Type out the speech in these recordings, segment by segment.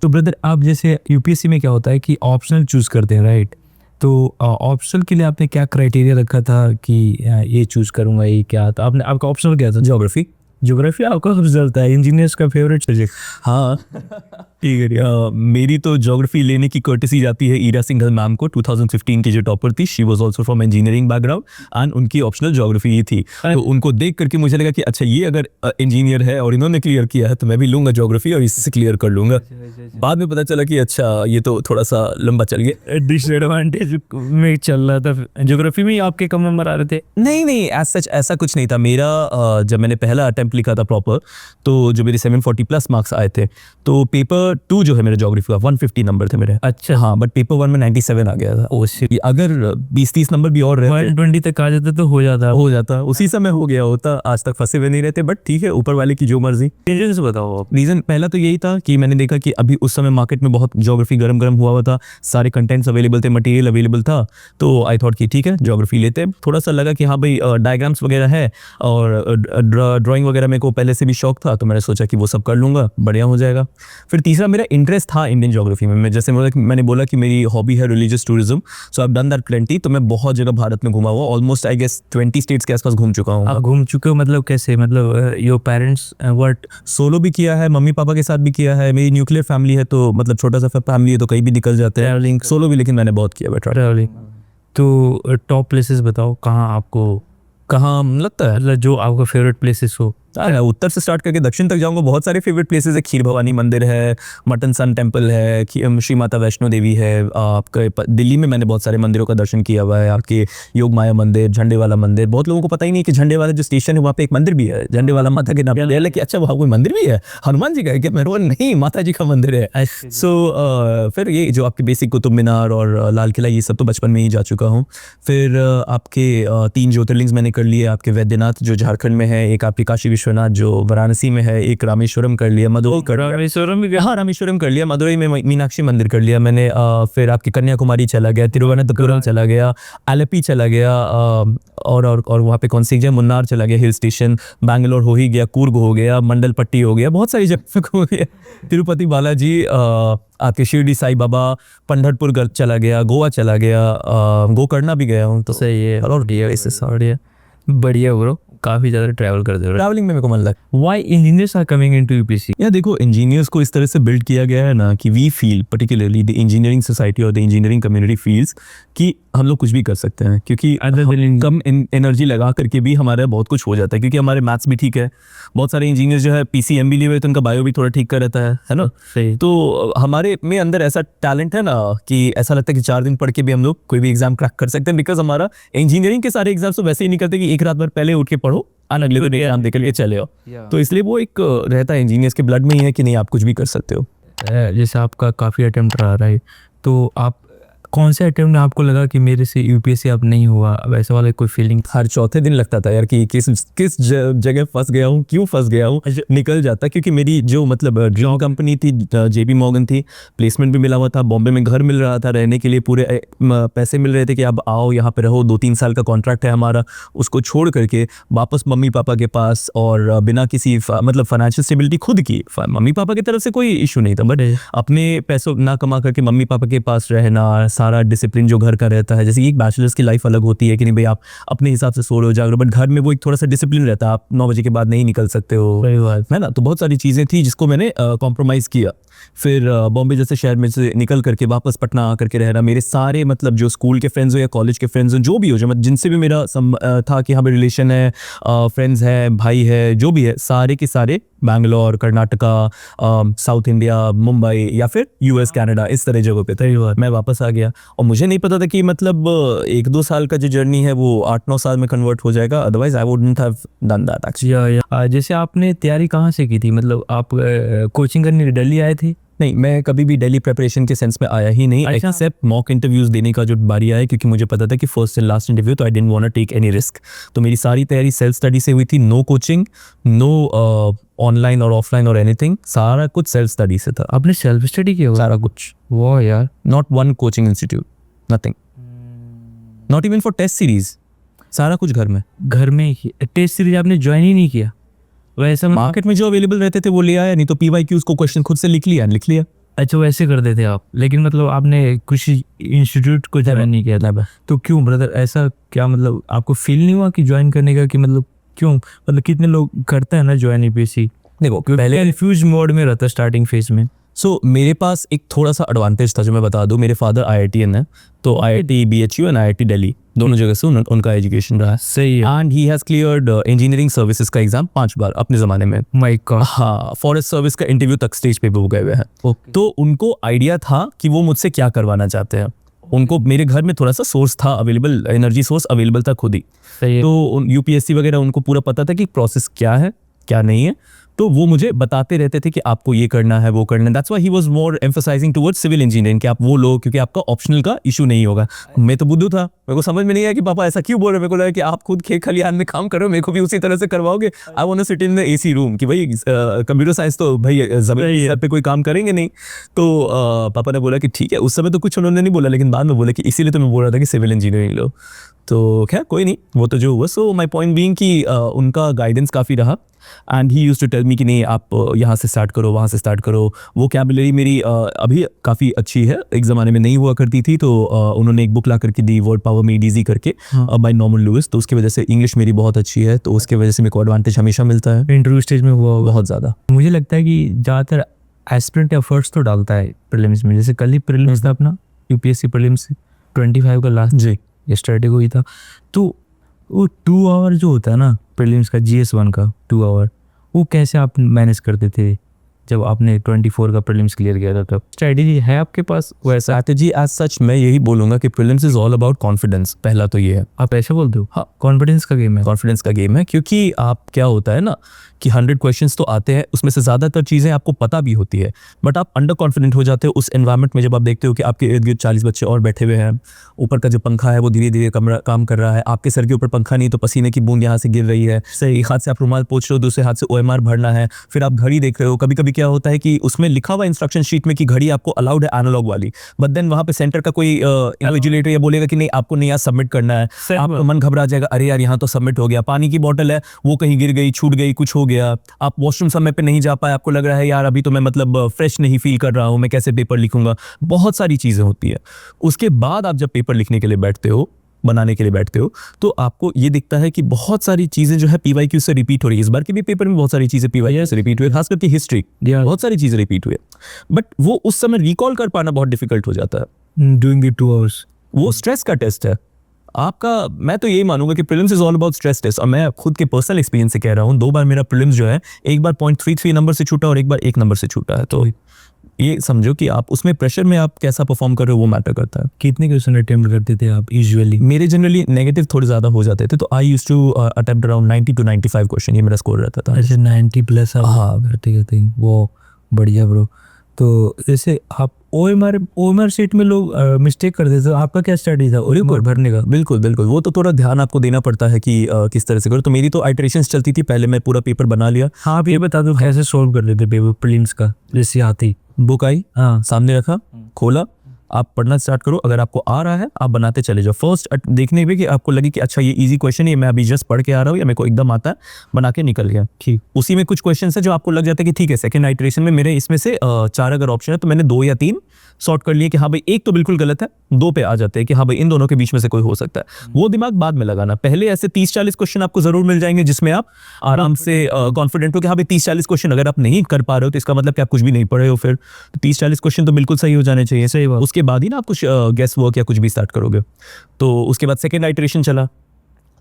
तो ब्रदर आप जैसे यूपीएससी में क्या होता है कि ऑप्शनल चूज करते हैं, राइट? तो ऑप्शनल के लिए आपने क्या क्राइटेरिया रखा था कि ये चूज करूंगा, ये क्या था आपने, आपका ऑप्शनल क्या था? ज्योग्राफी। ज्योग्राफी आपका कब चलता है, इंजीनियर्स का फेवरेट सब्जेक्ट। हाँ ठीक है। मेरी तो ज्योग्राफी लेने की कर्टेसी जाती है ईरा सिंघल मैम को, 2015 की जो टॉपर थी। She was also from engineering background and उनकी ऑप्शनल ज्योग्राफी ही थी। तो उनको देख करके मुझे लगा कि अच्छा ये अगर इंजीनियर है और इन्होंने क्लियर किया है तो मैं भी लूंगा ज्योग्राफी और इससे क्लियर कर लूंगा। बाद में पता चला कि अच्छा ये तो थोड़ा सा लंबा चल गया, डिसएडवांटेज में चल रहा था। ज्योग्राफी में ही आपके कम नंबर आ रहे थे? नहीं एज सच ऐसा कुछ नहीं था मेरा। जब मैंने पहला अटेम्प्ट लिखा था प्रॉपर, तो जो मेरे 740 प्लस मार्क्स आए थे, तो पेपर 2 जो है मेरा ज्योग्राफी का 150 नंबर थे मेरे। अच्छा। हाँ, बट पेपर 1 में 97 आ गया था। ओ शिट, अगर 20-30 नंबर भी और रहते 120 तक आ जाता तो हो जाता। उसी समय हो गया होता। आज तक फंसे हुए नहीं रहते, बट ठीक है, ऊपर वाले की जो मर्जी। रीजन से बताओ आप। रीजन पहला तो यही था कि मैंने देखा कि अभी उस समय मार्केट में बहुत ज्योग्राफी गरम हुआ था, सारे कंटेंट्स अवेलेबल थे, मटेरियल अवेलेबल था, तो आई थॉट कि ठीक है ज्योग्राफी लेते हैं। थोड़ा सा लगा कि हाँ भाई डायग्राम्स वगैरह है और ड्राइंग वगैरह मेरे को पहले से भी शौक था, तो मैंने सोचा कि वो सब कर लूंगा, बढ़िया हो जाएगा। फिर तीसरा मेरा इंटरेस्ट था इंडियन ज्योग्राफी में। जैसे मैंने बोला कि मेरी हॉबी है religious tourism, so I have done that plenty. तो मैं बहुत जगह भारत में घुमा हुआ, ऑलमोस्ट आई गेस 20 स्टेट्स के आसपास घूम चुका हूँ। आप घूम चुके हो मतलब कैसे, मतलब योर पेरेंट्स व्हाट? सोलो भी किया है, मम्मी पापा के साथ भी किया है। मेरी न्यूक्लियर फैमिली है, तो मतलब छोटा सा फैमिली है, तो कहीं भी निकल जाते हैं। ट्रैवलिंग सोलो भी, लेकिन मैंने बहुत किया है ट्रैवलिंग। तो टॉप प्लेसेस बताओ कहाँ आपको, कहाँ लगता है। मतलब जो आपका फेवरेट प्लेसेस हो। उत्तर से स्टार्ट करके दक्षिण तक जाऊंगा। बहुत सारे फेवरेट प्लेसेस है। खीर भवानी मंदिर है, मटन सन टेम्पल है, श्री माता वैष्णो देवी है। आपके दिल्ली में मैंने बहुत सारे मंदिरों का दर्शन किया हुआ है। आपके योग माया मंदिर, झंडे वाला मंदिर। बहुत लोगों को पता ही नहीं कि झंडे वाला जो स्टेशन है वहाँ पे एक मंदिर भी है, झंडे वाला माता के नाम पे। कि अच्छा वहाँ कोई मंदिर भी है, हनुमान जी का है क्या? मेरे नहीं, माता जी का मंदिर है। सो फिर ये जो आपके बेसिक कुतुब मीनार और लाल किला, ये सब तो बचपन में ही जा चुका हूँ। फिर आपके 3 ज्योतिर्लिंग्स मैंने कर लिए। आपके वैद्यनाथ जो झारखंड में है, एक आपके काशी विश्वनाथ जो वाराणसी में है, एक रामेश्वरम कर लिया, मदुरई कर लिया। रामेश्वरम भी? हाँ, रामेश्वरम कर लिया। मदुरई में मीनाक्षी मंदिर कर लिया मैंने। फिर आपकी कन्याकुमारी चला गया, तिरुवनंतपुरम चला गया, आलेपी चला गया, और वहाँ पे कौन सी जगह, मुन्नार चला गया हिल स्टेशन, बैंगलोर हो ही गया, कूर्ग हो गया, मंडलपट्टी हो गया, बहुत सारी जगह हो गया, तिरुपति बालाजी, आपके शिरडी साई बाबा, पंढरपुर चला गया, गोवा चला गया, गोकर्णा भी गया हूँ। तो सही है। और बढ़िया ब्रो, काफी ज्यादा ट्रैवल करते हो। ट्रैवलिंग में मेरे को मन लगता है। Why engineers are coming into UPSC? या देखो, इंजीनियर्स को इस तरह से बिल्ड किया गया है ना कि we feel, particularly the engineering society और द इंजीनियरिंग कम्युनिटी फील्स कि हम लोग कुछ भी कर सकते हैं, क्योंकि कम एनर्जी लगा करके भी हमारा बहुत कुछ हो जाता है। क्योंकि हमारे मैथ्स भी ठीक है, बहुत सारे इंजीनियर्स जो है पीसीएम भी लिए हुए, तो उनका बायो भी थोड़ा ठीक कर रहता है ना। सही। तो हमारे में अंदर ऐसा टैलेंट है ना कि ऐसा लगता है कि 4 दिन पढ़ के भी हम लोग कोई भी एग्जाम क्रैक कर सकते हैं। बिकॉज हमारा इंजीनियरिंग के सारे एग्जाम्स तो वैसे ही निकलते कि एक रात भर पहले उठ के पढ़ो, अगले दिन एग्जाम दे के चले आओ। तो इसलिए वो एक रहता है इंजीनियर्स के ब्लड में ही है कि नहीं, आप कुछ भी कर सकते हो। जैसे आपका काफ़ी अटेम्प्ट रहा है, तो आप कौन से अटेम्प्ट में आपको लगा कि मेरे से यूपीएससी अब नहीं हुआ, वैसा वाला कोई फीलिंग? हर चौथे दिन लगता था यार कि किस जगह फंस गया हूँ, क्यों फंस गया हूँ। निकल जाता, क्योंकि मेरी जो मतलब ड्रीम कंपनी थी जेबी मॉर्गन थी, प्लेसमेंट भी मिला हुआ था, बॉम्बे में घर मिल रहा था रहने के लिए, पूरे पैसे मिल रहे थे कि अब आओ यहाँ पे रहो, 2-3 साल का कॉन्ट्रैक्ट है हमारा। उसको छोड़ करके वापस मम्मी पापा के पास, और बिना किसी मतलब फाइनेंशियल स्टेबिलिटी खुद की, मम्मी पापा की तरफ से कोई इशू नहीं था, बट अपने पैसों ना कमा करके मम्मी पापा के पास रहना, सारा डिसिप्लिन जो घर का रहता है। जैसे एक बैचलर्स की लाइफ अलग होती है कि नहीं भाई आप अपने हिसाब से सो रहे हो, जाग रहे हो, बट घर में वो एक थोड़ा सा डिसिप्लिन रहता है, आप 9 बजे के बाद नहीं निकल सकते हो, है ना। तो बहुत सारी चीज़ें थी जिसको मैंने कॉम्प्रोमाइज़ किया। फिर बॉम्बे जैसे शहर में से निकल करके वापस पटना आकर के रहना। मेरे सारे मतलब जो स्कूल के फ्रेंड्स हो या कॉलेज के फ्रेंड्स हो, जो भी हो, जो जिनसे भी मेरा था कि हाँ भाई रिलेशन है, फ्रेंड्स है, भाई है, जो भी है, सारे के सारे बैंगलोर, कर्नाटका, साउथ इंडिया, मुंबई या फिर यूएस, कनाडा, इस तरह जगहों पे था। मैं वापस आ गया और मुझे नहीं पता था कि मतलब 1-2 साल का जो जर्नी है वो 8-9 साल में कन्वर्ट हो जाएगा। Otherwise I wouldn't have done that actually. जैसे आपने तैयारी कहाँ से की थी, मतलब आप कोचिंग करने दिल्ली आए थे? नहीं, मैं कभी भी डेली प्रिपरेशन के सेंस में आया ही नहीं, एक्सेप्ट मॉक इंटरव्यूज देने का जो बारी आया, क्योंकि मुझे पता था कि फर्स्ट एंड लास्ट इंटरव्यू, तो I didn't want to take any risk. तो मेरी सारी तैयारी सेल्फ स्टडी से हुई थी, नो कोचिंग, नो ऑनलाइन और ऑफलाइन और एनीथिंग, सारा कुछ सेल्फ स्टडी से था। आपने सेल्फ स्टडी किया? सारा कुछ। वाह यार। Not one coaching institute, nothing, not even for test series, सारा कुछ घर में ही। टेस्ट सीरीज आपने ज्वाइन ही नहीं किया? वैसा मार्केट में जो अवेलेबल रहते थे वो ले आया, नहीं तो पीवाईक्यूज को क्वेश्चन खुद से लिख लिया। अच्छा वैसे करते थे आप, लेकिन मतलब आपने कुछ इंस्टीट्यूट को ज्वाइन नहीं किया था, तो क्यों ब्रदर? ऐसा क्या मतलब आपको फील नहीं हुआ कि ज्वाइन करने का, कि मतलब क्यों? मतलब कितने लोग करते हैं ना ज्वाइन यूपीएससी, देखो पहले रिफ्यूज मोड में रहता स्टार्टिंग फेज में। सो मेरे पास एक थोड़ा सा एडवांटेज था जो मैं बता दूं। मेरे फादर IITN है, तो IIT BHU and IIT Delhi दोनों जगह से उनका एजुकेशन रहा है। सही है। And he has cleared engineering services का एग्जाम 5 बार अपने ज़माने में। My God. हाँ, फॉरेस्ट सर्विस का इंटरव्यू तक स्टेज पे वो गए हुए हैं। ओके। तो उनको आइडिया था कि वो मुझसे क्या करवाना चाहते हैं। उनको मेरे घर में थोड़ा सा सोर्स था अवेलेबल, एनर्जी सोर्स अवेलेबल था खुद ही। सही है। तो UPSC वगैरह उनको पूरा पता था कि प्रोसेस क्या है क्या नहीं है। तो वो मुझे बताते रहते थे कि आपको ये करना है वो करना है। That's why he was more emphasising towards civil engineering कि आप वो लो, क्योंकि आपका ऑप्शनल का इशू नहीं होगा। मैं तो बुद्धू था, मेरे को समझ में नहीं आया कि पापा ऐसा क्यों बोल रहे हैं। मेरे को लगा कि आप खुद खेत खलिहान में काम कर रहे हो, मेरे को भी उसी तरह से करवाओगे। I want to sit in the AC room कि भाई कंप्यूटर साइंस तो भाई जमीन पे कोई काम करेंगे नहीं। तो पापा ने बोला कि ठीक है। उस समय तो कुछ उन्होंने नहीं बोला, लेकिन बाद में बोला कि इसीलिए तो मैं बोल रहा था कि सिविल इंजीनियरिंग लो। तो खैर कोई नहीं, वो तो जो हुआ। सो माई पॉइंट बीइंग कि उनका गाइडेंस काफ़ी रहा। And he used to tell me कि नहीं आप यहाँ से स्टार्ट करो, वहाँ से स्टार्ट करो। वोकैबुलरी मेरी अभी काफ़ी अच्छी है, एक ज़माने में नहीं हुआ करती थी। तो उन्होंने एक बुक ला करके दी, वर्ड पावर मेड इजी करके, बाय नॉर्मन लुइस। तो उसकी वजह से इंग्लिश मेरी बहुत अच्छी है, तो उसकी वजह से मेरे को एडवांटेज हमेशा मिलता है। इंटरव्यू स्टेज में हुआ होगा बहुत ज़्यादा। मुझे लगता है कि ज़्यादातर एस्पिरेंट एफर्ट्स तो डालता है प्रीलिम्स में। जैसे कल ही प्रीलिम्स था अपना, यूपीएससी प्रीलिम्स 25 का लास्ट जी। यस्टरडे को ही था। तो वो 2 आवर जो होता है ना प्रीलिम्स का, GS1 का 2 आवर, वो कैसे आप मैनेज करते थे जब आपने 24 का प्रीलिम्स क्लियर किया था? तब स्ट्रैटेजी है आपके पास वैसा? स्ट्रैटेजी एज सच मैं यही बोलूँगा कि prelims is all about confidence. पहला तो ये है। आप ऐसा बोलते हो? हाँ, कॉन्फिडेंस का गेम है। कॉन्फिडेंस का गेम है, क्योंकि आप क्या होता है ना कि 100 क्वेश्चंस तो आते हैं, उसमें से ज़्यादातर चीज़ें आपको पता भी होती है, बट आप अंडर कॉन्फिडेंट हो जाते हो उस एनवायरनमेंट में। जब आप देखते हो कि आपके इर्द गिर्द 40 बच्चे और बैठे हुए हैं, ऊपर का जो पंखा है वो धीरे धीरे काम कर रहा है, आपके सर के ऊपर पंखा नहीं तो पसीने की बूंद यहाँ से गिर रही है, सही एक हाथ से आप रुमाल पोंछ रहे हो, दूसरे हाथ से OMR भरना है, फिर आप घड़ी देख रहे हो। कभी कभी क्या होता है कि उसमें लिखा हुआ इंस्ट्रक्शन शीट में कि घड़ी आपको अलाउड है एनालॉग वाली, बट देन वहाँ पे सेंटर का कोई इन्विजिलेटर ये बोलेगा कि नहीं आपको नहीं, यहाँ सबमिट करना है। आपका मन घबरा जाएगा, अरे यार यहाँ तो सबमिट हो गया। पानी की बोतल है वो कहीं गिर गई, छूट गई, कुछ हो गया। आप वॉशरूम समय पे नहीं जा पाए, आपको लग रहा है यार अभी तो मैं मतलब फ्रेश नहीं फील कर रहा हूँ, मैं कैसे पेपर लिखूंगा। बहुत सारी चीज़ें होती है। उसके बाद आप जब पेपर लिखने के लिए बैठते हो, बनाने के लिए बैठते हो, तो आपको ये दिखता है कि बहुत सारी चीज़ें जो है PYQ से रिपीट हो रही है। इस बार के भी पेपर में बहुत सारी चीज़ें PYQ से रिपीट हुई है, खास करके हिस्ट्री, बहुत सारी चीज़ें रिपीट हुई है। बट वो उस समय रिकॉल कर पाना बहुत डिफिकल्ट हो जाता है। डूइंग द 2 आवर्स वो स्ट्रेस का टेस्ट है आपका। मैं तो यही मानूंगा कि prelims is all about stress test. और मैं खुद के पर्सनल एक्सपीरियंस से कह रहा हूँ, 2 बार मेरा प्रीलिम्स जो है, एक बार 0.33 नंबर से छूटा और एक बार 1 नंबर से छूटा है। तो ये समझो कि आप उसमें प्रेशर में आप कैसा परफॉर्म कर रहे हो वो मैटर करता है। कितने क्वेश्चन अटेम्प्ट करते थे आप यूजुअली? मेरे जनरली नेगेटिव थोड़े ज़्यादा हो जाते थे, तो I used to attempt around 90 to 95 question, ये मेरा स्कोर रहता था। अच्छा 90 प्लस? हाँ, करते वो बढ़िया ब्रो। तो जैसे आप OMR शीट में लोग मिस्टेक कर देते, आपका क्या स्ट्रेटजी था OMR भरने का? बिल्कुल बिल्कुल, वो तो थोड़ा ध्यान आपको देना पड़ता है कि किस तरह से करो। तो मेरी तो आइटरेशंस चलती थी, पहले मैं पूरा पेपर बना लिया। हाँ आप ये बता दो कैसे सोल्व कर देते पेपर प्रीलिम्स का? जैसे आती बुक आई, हाँ सामने रखा, खोला, आप पढ़ना स्टार्ट करो। अगर आपको आ रहा है आप बनाते चले जाओ। फर्स्ट देखने पे कि आपको लगे कि अच्छा ये इजी क्वेश्चन है, मैं अभी जस्ट पढ़ के आ रहा हूँ या मेरे को एकदम आता है, बना के निकल गया। ठीक। उसी में कुछ क्वेश्चन है जो आपको लग जाता है कि ठीक है सेकंड आइटरेशन में मेरे इसमें से 4 अगर ऑप्शन है तो मैंने 2 या 3 सॉर्ट कर लिए कि हाँ भाई एक तो बिल्कुल गलत है, 2 पे आ जाते हैं कि हाँ भाई इन दोनों के बीच में से कोई हो सकता है। वो दिमाग बाद में लगाना। पहले ऐसे 30-40 क्वेश्चन आपको जरूर मिल जाएंगे जिसमें आप आराम से कॉन्फिडेंट हो कि हाँ भाई 30-40 क्वेश्चन अगर आप नहीं कर पा रहे हो तो इसका मतलब कि आप कुछ भी नहीं पढ़े हो। फिर 30-40 क्वेश्चन तो बिल्कुल सही हो जाने चाहिए। सही बात। उसके बाद ही ना आप कुछ गेस वर्क या कुछ भी स्टार्ट करोगे। तो उसके बाद सेकंड आइटरेशन चला,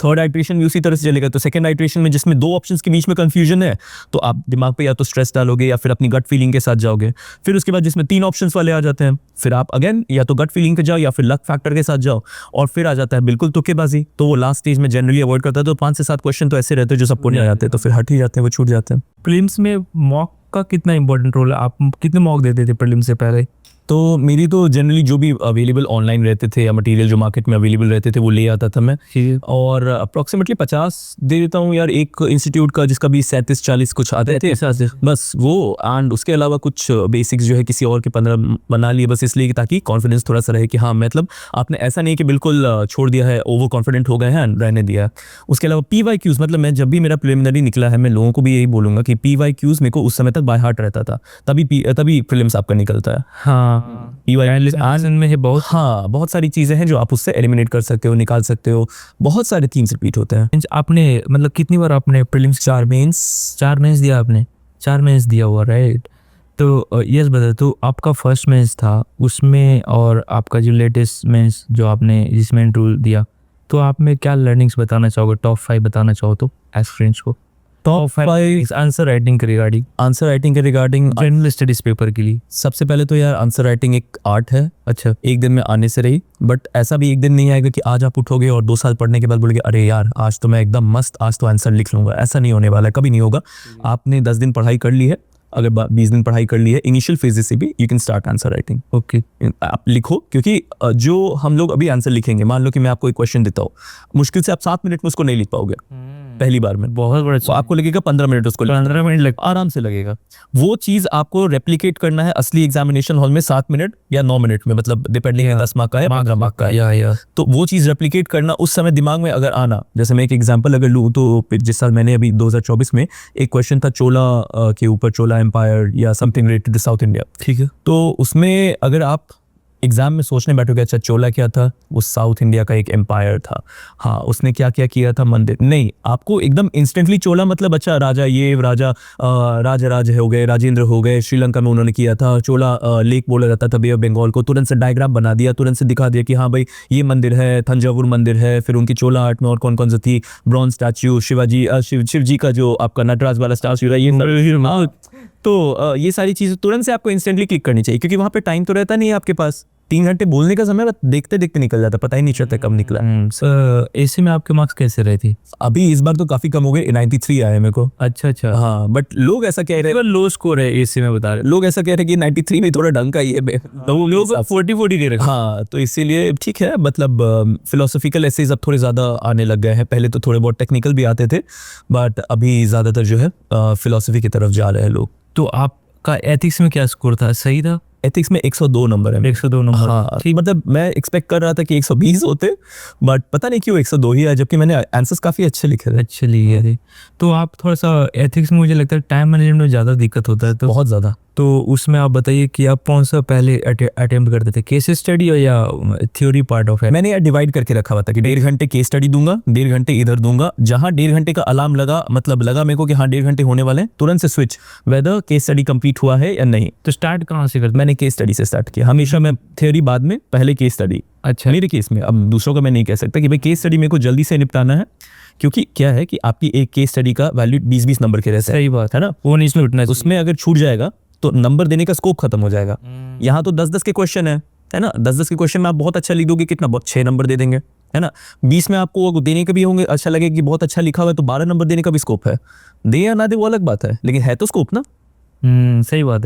थर्ड आइटरेशन भी उसी तरह से चलेगा। तो सेकंड आइटरेशन में जिसमें 2 ऑप्शंस के बीच में कंफ्यूजन है, तो आप दिमाग पे या तो स्ट्रेस डालोगे या फिर अपनी गट फीलिंग के साथ जाओगे। फिर उसके बाद जिसमें 3 ऑप्शंस वाले आ जाते हैं, फिर आप अगेन या तो गट फीलिंग पे जाओ या फिर लक फैक्टर के साथ जाओ, और फिर आ जाता है बिल्कुल तुक्केबाजी। तो वो लास्ट स्टेज में जनरली अवॉइड करता है। तो 5 से 7 क्वेश्चन तो ऐसे रहते हैं जो सबको नहीं आ जाते, तो फिर हट ही जाते हैं, वो छूट जाते हैं। प्रीलिम्स में मॉक का कितना इंपॉर्टेंट रोल है? आप कितने मॉक देते थे प्रीलिम्स से पहले? तो मेरी तो जनरली जो भी अवेलेबल ऑनलाइन रहते थे या मटेरियल जो मार्केट में अवेलेबल रहते थे वो ले आता था मैं, और अप्रॉक्सीमेटली 50 दे देता हूँ यार। एक इंस्टीट्यूट का जिसका भी 37-40 कुछ आते थे बस वो, एंड उसके अलावा कुछ बेसिक्स जो है किसी और के 15 बना लिए, बस इसलिए ताकि कॉन्फिडेंस थोड़ा सा रहे कि हाँ मतलब आपने ऐसा नहीं कि बिल्कुल छोड़ दिया है, ओवर कॉन्फिडेंट हो गए हैं, रहने दिया। उसके अलावा PYQs, मतलब मैं जब भी मेरा प्रिलिमिनरी निकला है, मैं लोगों को भी यही बोलूँगा कि PYQs मेरे को उस समय तक तक बाय हार्ट रहता था, तभी प्रीलिम्स आपका निकलता है। हाँ आज में है बहुत। हाँ, बहुत सारी चीज़ें हैं जो आप उससे एलिमिनेट कर सकते हो, निकाल सकते हो। बहुत सारे थीम्स रिपीट होते हैं। आपने मतलब कितनी बार आपने प्रीलिम्स 4 मेंस। 4 मेंस दिया आपने? 4 मेंस दिया हुआ, राइट? तो यस बता, तो आपका फर्स्ट मेंस था उसमें और आपका जो लेटेस्ट मेंस जो आपने जिसमें इंटरव्यू दिया, तो आप में क्या लर्निंग्स बताना चाहोगे? टॉप 5 बताना चाहो तो एस्पिरेंट्स को। टॉप 5 आंसर राइटिंग के रिगार्डिंग, आंसर राइटिंग के रिगार्डिंग जनरल स्टडीज पेपर के लिए। सबसे पहले तो यार आंसर राइटिंग एक आर्ट है। अच्छा, एक दिन में आने से रही, बट ऐसा भी एक दिन नहीं आएगा कि आज आप उठोगे और 2 साल पढ़ने के बाद बोलोगे अरे यार आज तो मैं एकदम मस्त, आज तो आंसर लिख लूंगा। ऐसा नहीं होने वाला है, कभी नहीं होगा। आपने 10 दिन पढ़ाई कर ली है, अगर 20 दिन पढ़ाई कर ली है इनिशियल फेजेस से भी, you can start answer writing. Okay, आप लिखो, क्योंकि जो हम लोग अभी आंसर लिखेंगे, मान लो कि मैं आपको एक क्वेश्चन देता हूँ, मुश्किल से आप 7 मिनट में उसको नहीं लिख पाओगे पहली बार में। बहुत बड़ा तो आपको लगेगा 15 मिनट उसको 15 मिनट लग। आराम से लगेगा। वो चीज आपको रेप्लिकेट करना है असली एग्जामिनेशन हॉल में 7 मिनट या 9 मिनट में, मतलब डिपेंडिंग 10 मार्क का है 15 मार्क का है। या तो वो चीज रेप्लिकेट करना उस समय दिमाग में अगर आना, जैसे मैं एक एग्जांपल अगर लूँ तो जिस साल मैंने अभी 2024 में एक क्वेश्चन था चोला के ऊपर, चोला एम्पायर या something related to south India, ठीक है। तो उसमें अगर आप एग्जाम में सोचने बैठोगे अच्छा चोला क्या था, वो साउथ इंडिया का एक एम्पायर था। हाँ, उसने क्या क्या किया था, मंदिर नहीं, आपको एकदम इंस्टेंटली चोला मतलब अच्छा राजा, ये राजा राज हो गए, राजेंद्र हो गए, श्रीलंका में उन्होंने किया था। चोला लेक बोला जाता था बे ऑफ बंगाल को, तुरंत से डायग्राम बना दिया, तुरंत से दिखा दिया कि हाँ भाई ये मंदिर है, थंजावुर मंदिर है। फिर उनकी चोला आर्ट में और कौन कौन सी थी, ब्रॉन्ज स्टैच्यू, शिव जी का जो आपका नटराज वाला स्टैच्यू है, ये तो ये सारी चीजें तुरंत से आपको इंस्टेंटली क्लिक करनी चाहिए, क्योंकि वहां पे टाइम तो रहता नहीं है आपके पास। 3 घंटे बोलने का समय देखते देखते निकल जाता, पता ही नहीं चलता कब निकला। ऐसे में आपके मार्क्स कैसे रहे थे? अभी इस बार तो काफी कम हो गए, 93 आए मेरे को। अच्छा अच्छा, हाँ, बट लोग ऐसा कह रहे हैं, लो स्कोर है एसी में बता रहे। लोग ऐसा कह रहे हैं कि 93 में थोड़ा ढंग का ही है। तो लोग 40 दे रहे। हाँ, तो इसीलिए ठीक है, मतलब फिलोसॉफिकल एसेज अब थोड़े ज्यादा आने लग गए हैं। पहले तो थोड़े बहुत टेक्निकल भी आते थे, बट अभी ज्यादातर जो है फिलोसफी की तरफ जा रहे हैं लोग। तो आपका एथिक्स में क्या स्कोर था? सही था? एथिक्स में 102 नंबर है। 102 नंबर। हाँ, मतलब मैं एक्सपेक्ट कर रहा था कि 120 होते, बट पता नहीं क्यों 102 ही आया, जबकि मैंने आंसर्स काफी अच्छे लिखे थे। अच्छे लिए थे। तो आप थोड़ा सा एथिक्स में मुझे लगता है टाइम मैनेजमेंट में ज़्यादा दिक्कत होता है, तो बहुत ज्यादा। तो उसमें आप बताइए कि आप कौन सा पहले अटेम्प्ट करते थे, केस स्टडी या थ्योरी पार्ट ऑफ है? मैंने यार डिवाइड करके रखा हुआ था कि 1.5 घंटे केस स्टडी दूंगा, 1.5 घंटे इधर दूंगा। जहां 1.5 घंटे का अलार्म लगा, मतलब लगा मेरे को कि हाँ 1.5 घंटे होने वाले हैं, तुरंत से switch, whether case study complete हुआ है या नहीं। तो स्टार्ट कहाँ से करते? मैंने केस स्टडी से स्टार्ट किया हमेशा। मैं थ्योरी बाद में, पहले केस स्टडी। अच्छा, मेरे केस में, अब दूसरों का मैं नहीं कह सकता कि भाई केस स्टडी मेरे को जल्दी से निपटाना है, क्योंकि क्या है कि आपकी एक केस स्टडी का वैल्यू 20-20 नंबर के रहता है। सही बात है ना, वो नहीं उठना। उसमें अगर छूट जाएगा तो नंबर देने का स्कोप खत्म हो जाएगा। यहाँ तो 10-10 के क्वेश्चन है ना, 10-10 के क्वेश्चन में आप बहुत अच्छा लिख दोगे, कितना बहुत 6 नंबर दे देंगे, है ना। 20 में आपको देने के भी होंगे, अच्छा लगेगा कि बहुत अच्छा लिखा हुआ है, तो 12 नंबर देने का भी स्कोप है। दे या ना दे वो अलग बात है, लेकिन है तो स्कोप ना। सही बात है।